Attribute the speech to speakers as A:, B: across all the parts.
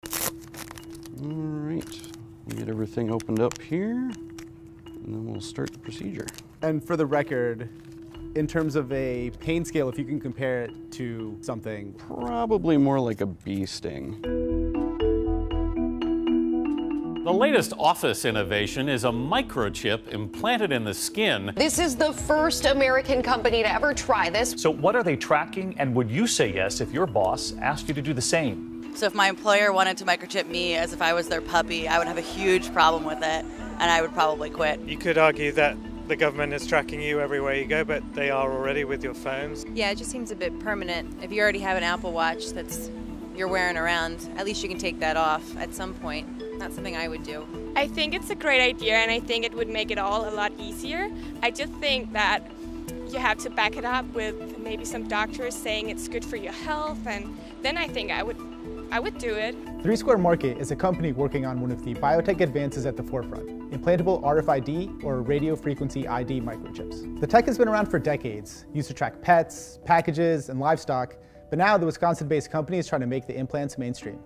A: All right, we'll get everything opened up here, and then we'll start the procedure.
B: And for the record, in terms of a pain scale, if you can compare it to something.
A: Probably more like a bee sting.
C: The latest office innovation is a microchip implanted in the skin.
D: This is the first American company to ever try this.
E: So what are they tracking, and would you say yes if your boss asked you to do the same?
F: So if my employer wanted to microchip me as if I was their puppy, I would have a huge problem with it, and I would probably quit.
G: You could argue that the government is tracking you everywhere you go, but they are already with your phones.
H: Yeah, it just seems a bit permanent. If you already have an Apple Watch that's you're wearing around, at least you can take that off at some point. Not something I would do.
I: I think it's a great idea, and I think it would make it all a lot easier. I just think that you have to back it up with maybe some doctors saying it's good for your health, and then I think I would do it.
J: 3 Square Market is a company working on one of the biotech advances at the forefront, implantable RFID or radio frequency ID microchips. The tech has been around for decades, used to track pets, packages, and livestock, but now the Wisconsin-based company is trying to make the implants mainstream.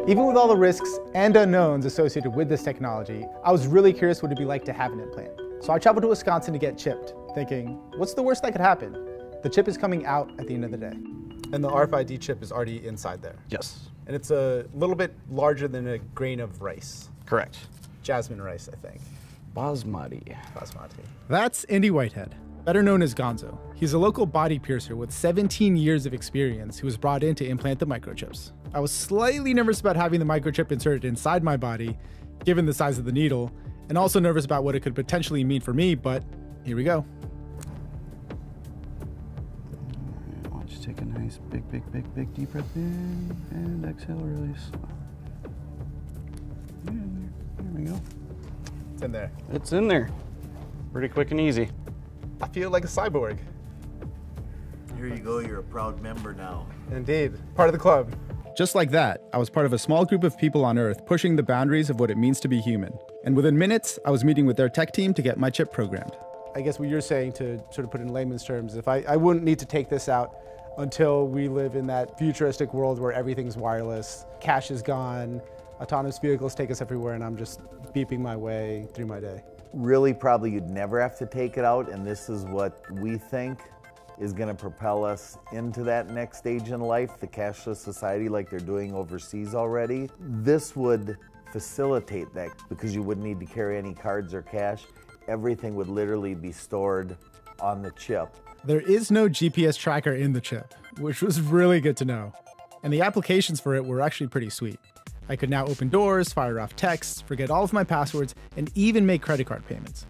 J: Even with all the risks and unknowns associated with this technology, I was really curious what it'd be like to have an implant. So I traveled to Wisconsin to get chipped, thinking, what's the worst that could happen? The chip is coming out at the end of the day.
B: And the RFID chip is already inside there.
A: Yes.
B: And it's a little bit larger than a grain of rice.
A: Correct.
B: Jasmine rice, I think.
A: Basmati.
B: Basmati.
J: That's Andy Whitehead, better known as Gonzo. He's a local body piercer with 17 years of experience who was brought in to implant the microchips. I was slightly nervous about having the microchip inserted inside my body, given the size of the needle, and also nervous about what it could potentially mean for me, but here we go.
A: Why don't you take a nice big deep breath in, and exhale, release. And there we go.
B: It's in there.
A: It's in there. Pretty quick and easy.
B: I feel like a cyborg.
K: Here you go, you're a proud member now.
B: Indeed, part of the club.
J: Just like that, I was part of a small group of people on Earth pushing the boundaries of what it means to be human. And within minutes, I was meeting with their tech team to get my chip programmed.
B: I guess what you're saying, to sort of put it in layman's terms, if I wouldn't need to take this out until we live in that futuristic world where everything's wireless, cash is gone, autonomous vehicles take us everywhere, and I'm just beeping my way through my day.
K: Really, probably you'd never have to take it out, and this is what we think is going to propel us into that next stage in life, the cashless society like they're doing overseas already. This would facilitate that because you wouldn't need to carry any cards or cash. Everything would literally be stored on the chip.
J: There is no GPS tracker in the chip, which was really good to know. And the applications for it were actually pretty sweet. I could now open doors, fire off texts, forget all of my passwords, and even make credit card payments.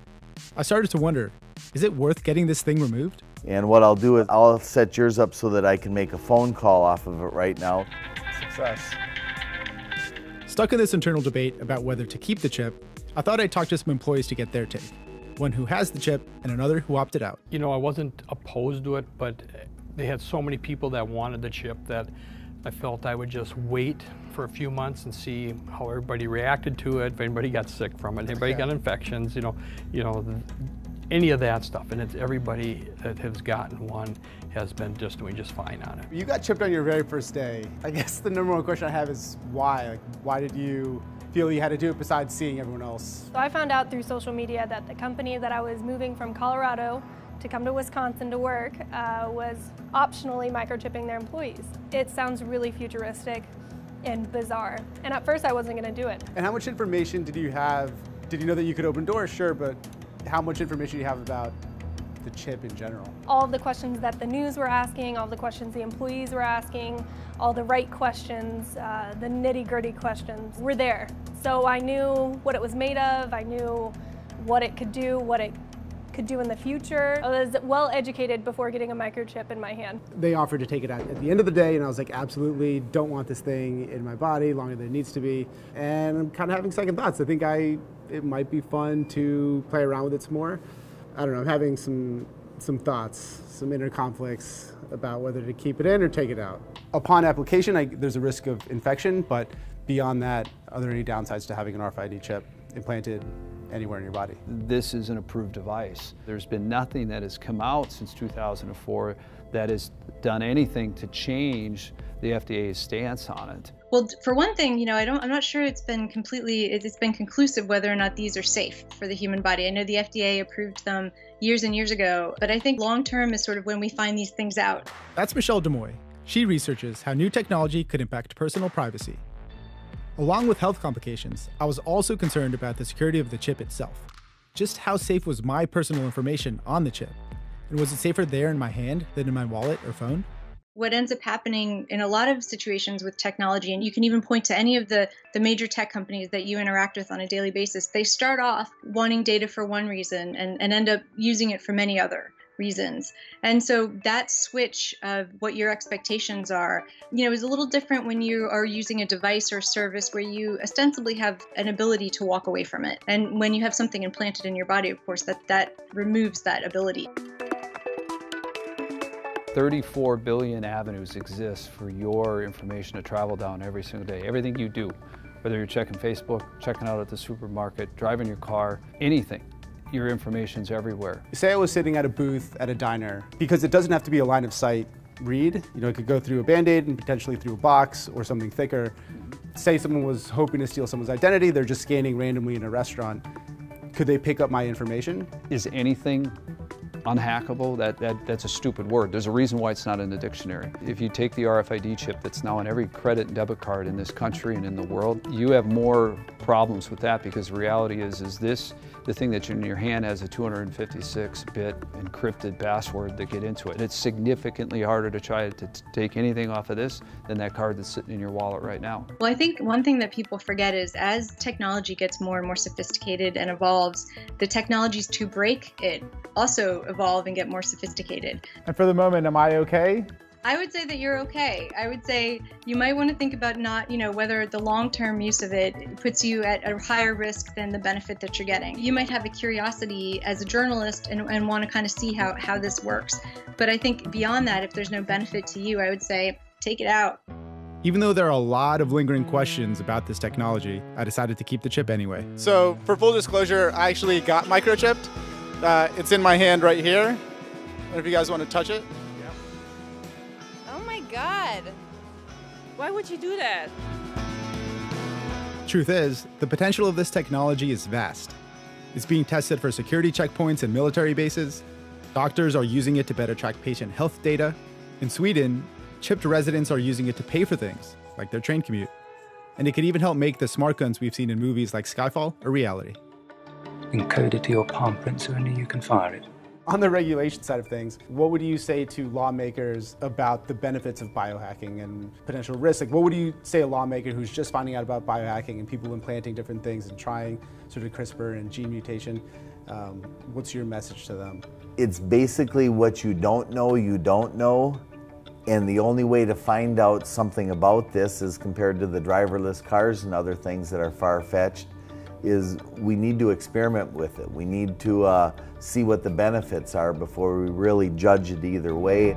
J: I started to wonder, is it worth getting this thing removed?
K: And what I'll do is I'll set yours up so that I can make a phone call off of it right now.
B: Success.
J: Stuck in this internal debate about whether to keep the chip, I thought I'd talk to some employees to get their take. One who has the chip and another who opted out.
L: You know, I wasn't opposed to it, but they had so many people that wanted the chip that I felt I would just wait for a few months and see how everybody reacted to it, if anybody got sick from it, anybody got infections, you know, any of that stuff. And it's everybody that has gotten one has been just doing just fine on it.
B: You got chipped on your very first day. I guess the number one question I have is why? Like, why did you feel you had to do it besides seeing everyone else?
I: So I found out through social media that the company that I was moving from Colorado to come to Wisconsin to work was optionally microchipping their employees. It sounds really futuristic and bizarre. And at first I wasn't going to do it.
B: And how much information did you have? Did you know that you could open doors? Sure, but how much information do you have about the chip in general?
I: All of the questions that the news were asking, all the questions the employees were asking, all the right questions, the nitty-gritty questions were there. So I knew what it was made of, I knew what it could do, what it could do in the future. I was well educated before getting a microchip in my hand.
B: They offered to take it out at the end of the day, and I was like, absolutely don't want this thing in my body longer than it needs to be. And I'm kind of having second thoughts. I think it might be fun to play around with it some more. I don't know, I'm having some thoughts, some inner conflicts about whether to keep it in or take it out. Upon application, there's a risk of infection, but beyond that, are there any downsides to having an RFID chip implanted anywhere in your body?
M: This is an approved device. There's been nothing that has come out since 2004
A: that has done anything to change the FDA's stance on it.
M: Well, for one thing, I'm not sure it's been conclusive whether or not these are safe for the human body. I know the FDA approved them years and years ago, but I think long term is sort of when we find these things out.
J: That's Michelle Demoy. She researches how new technology could impact personal privacy. Along with health complications, I was also concerned about the security of the chip itself. Just how safe was my personal information on the chip? And was it safer there in my hand than in my wallet or phone?
M: What ends up happening in a lot of situations with technology, and you can even point to any of the major tech companies that you interact with on a daily basis, they start off wanting data for one reason and end up using it for many other reasons. And so that switch of what your expectations are, is a little different when you are using a device or service where you ostensibly have an ability to walk away from it. And when you have something implanted in your body, of course, that removes that ability.
A: 34 billion avenues exist for your information to travel down every single day. Everything you do, whether you're checking Facebook, checking out at the supermarket, driving your car, anything, your information's everywhere.
B: Say I was sitting at a booth at a diner, because it doesn't have to be a line of sight read. It could go through a Band-Aid and potentially through a box or something thicker. Say someone was hoping to steal someone's identity, they're just scanning randomly in a restaurant. Could they pick up my information?
A: Is anything unhackable? That's a stupid word. There's a reason why it's not in the dictionary. If you take the RFID chip that's now on every credit and debit card in this country and in the world, you have more problems with that, because the reality is this, the thing that's in your hand has a 256-bit encrypted password that get into it. It's significantly harder to try to take anything off of this than that card that's sitting in your wallet right now.
M: Well, I think one thing that people forget is as technology gets more and more sophisticated and evolves, the technologies to break it also evolve and get more sophisticated.
J: And for the moment, am I okay?
M: I would say that you're okay. I would say you might want to think about not, whether the long-term use of it puts you at a higher risk than the benefit that you're getting. You might have a curiosity as a journalist and want to kind of see how this works. But I think beyond that, if there's no benefit to you, I would say take it out.
J: Even though there are a lot of lingering questions about this technology, I decided to keep the chip anyway.
N: So for full disclosure, I actually got microchipped. It's in my hand right here. I don't know if you guys want to touch it.
H: Oh my God. Why would you do that?
J: Truth is, the potential of this technology is vast. It's being tested for security checkpoints and military bases. Doctors are using it to better track patient health data. In Sweden, chipped residents are using it to pay for things, like their train commute. And it could even help make the smart guns we've seen in movies like Skyfall a reality.
O: Encoded to your palm print so only you can fire it.
B: On the regulation side of things, what would you say to lawmakers about the benefits of biohacking and potential risks? Like, what would you say a lawmaker who's just finding out about biohacking and people implanting different things and trying sort of CRISPR and gene mutation? What's your message to them?
K: It's basically what you don't know. And the only way to find out something about this is compared to the driverless cars and other things that are far-fetched, is we need to experiment with it. We need to see what the benefits are before we really judge it either way.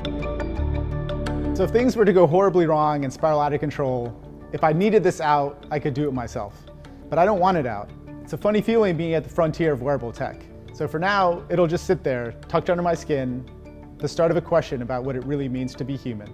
J: So if things were to go horribly wrong and spiral out of control, if I needed this out, I could do it myself. But I don't want it out. It's a funny feeling being at the frontier of wearable tech. So for now, it'll just sit there, tucked under my skin, the start of a question about what it really means to be human.